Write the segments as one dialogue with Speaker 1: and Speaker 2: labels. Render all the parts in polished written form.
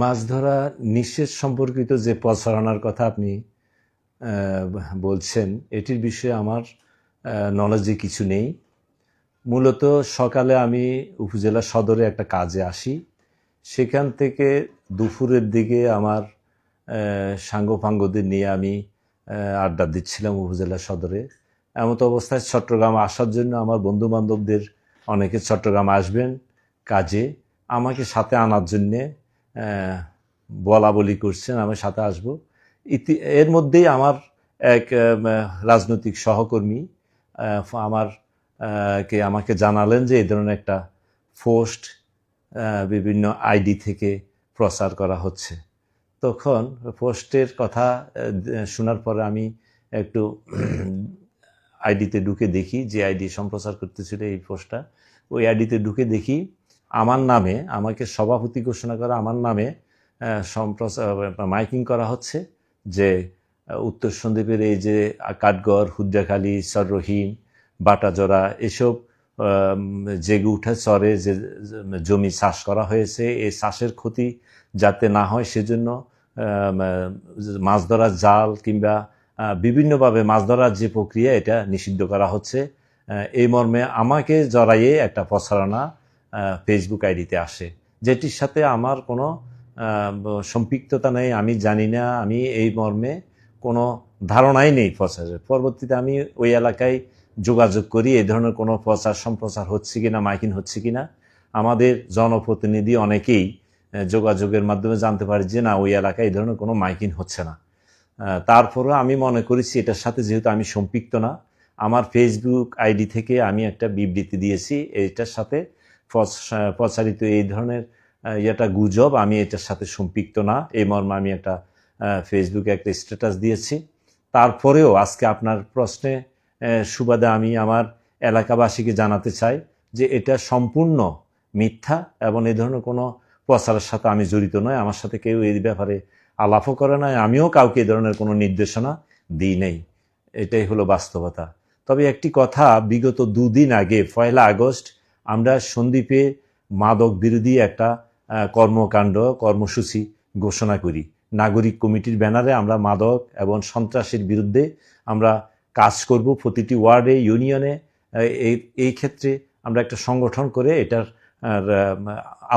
Speaker 1: মাছ ধরা নিষেধ সম্পর্কিত যে প্রচারণার কথা আপনি বলছেন, এটির বিষয়ে আমার নলেজে কিছু নেই। মূলত সকালে আমি উপজেলা সদরে একটা কাজে আসি, সেখান থেকে দুপুরের দিকে আমার সাঙ্গপাঙ্গদের নিয়ে আমি আড্ডা দিচ্ছিলাম উপজেলা সদরে। এমত অবস্থায় চট্টগ্রাম আসার জন্য আমার বন্ধু বান্ধবদের অনেকে চট্টগ্রাম আসবেন কাজে, আমাকে সাথে আনার জন্যে বলা বলি করছেন, আমি সাথে আসবো। এর মধ্যেই আমার এক রাজনৈতিক সহকর্মী আমাকে জানালেন যে এই ধরনের একটা পোস্ট বিভিন্ন আইডি থেকে প্রচার করা হচ্ছে। তখন পোস্টের কথা শোনার পরে আমি একটু আইডিতে ঢুকে দেখি, যে আইডি সম্প্রচার করতেছিল এই পোস্টটা, ওই আইডিতে ঢুকে দেখি আমার নামে, আমাকে সভাপতি ঘোষণা করা আমার নামে মাইকিং করা হচ্ছে যে উত্তর সন্দ্বীপের এই যে কাঠগড়, হুদ্রাখালী, চররহিম, বাটাজরা এসব জেগে উঠা চরে যে জমি চাষ করা হয়েছে, এই চাষের ক্ষতি যাতে না হয় সেজন্য মাছ ধরার জাল কিংবা বিভিন্নভাবে মাছ ধরার যে প্রক্রিয়া এটা নিষিদ্ধ করা হচ্ছে। এই মর্মে আমাকে জড়াইয়ে একটা প্রচারণা ফেসবুক আইডিতে আসে, যেটির সাথে আমার কোনো সম্পৃক্ততা নেই, আমি জানি না, আমি এই মর্মে কোনো ধারণাই নেই প্রচারের। পরবর্তীতে আমি ওই এলাকায় যোগাযোগ করি এই ধরনের কোনো প্রচার সম্প্রচার হচ্ছে কিনা, মাইকিং হচ্ছে কিনা। আমাদের জনপ্রতিনিধি অনেকেই যোগাযোগের মাধ্যমে জানতে পারি যে না, ওই এলাকায় এই ধরনের কোনো মাইকিং হচ্ছে না। তারপরেও আমি মনে করেছি এটার সাথে যেহেতু আমি সম্পৃক্ত না, আমার ফেসবুক আইডি থেকে আমি একটা বিবৃতি দিয়েছি, এটার সাথে প্রচারিত এই ধরনের এটা গুজব, আমি এটার সাথে সম্পৃক্ত না, এই মর্মে আমি একটা ফেসবুকে একটা স্ট্যাটাস দিয়েছি। তারপরেও আজকে আপনার প্রশ্নে সুবাদে আমি আমার এলাকাবাসীকে জানাতে চাই যে এটা সম্পূর্ণ মিথ্যা এবং এই ধরনের কোনো প্রচারের সাথে আমি জড়িত নয়। আমার সাথে কেউ এই ব্যাপারে আলাপও করে নাই, আমিও কাউকে এই ধরনের কোনো নির্দেশনা দিই নেই। এটাই হলো বাস্তবতা। তবে একটি কথা, বিগত 2 দিন আগে 1 আগস্ট আমরা সন্দ্বীপে মাদক বিরোধী একটা কর্মসূচি ঘোষণা করি। নাগরিক কমিটির ব্যানারে আমরা মাদক এবং সন্ত্রাসের বিরুদ্ধে আমরা কাজ করব প্রতিটি ওয়ার্ডে, ইউনিয়নে। এই ক্ষেত্রে আমরা একটা সংগঠন করে এটার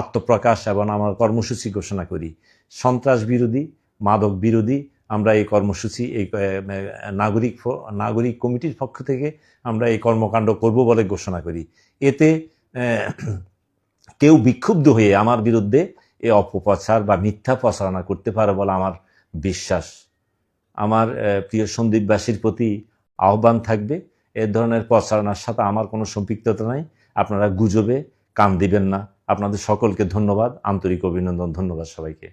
Speaker 1: আত্মপ্রকাশ এবং আমার কর্মসূচি ঘোষণা করি। সন্ত্রাস বিরোধী, মাদক বিরোধী আমরা এই কর্মসূচি, এই নাগরিক কমিটির পক্ষ থেকে আমরা এই কর্মকাণ্ড করব বলে ঘোষণা করি। এতে কেউ বিক্ষুব্ধ হয়ে আমার বিরুদ্ধে এই অপপ্রচার বা মিথ্যা প্রচারণা করতে পারে বলে আমার বিশ্বাস। আমার প্রিয় সন্দ্বীপবাসীর প্রতি আহ্বান থাকবে, এ ধরনের প্রচারণার সাথে আমার কোনো সম্পৃক্ততা নাই, আপনারা গুজবে কান দিবেন না। আপনাদের সকলকে ধন্যবাদ, আন্তরিক অভিনন্দন, ধন্যবাদ সবাইকে।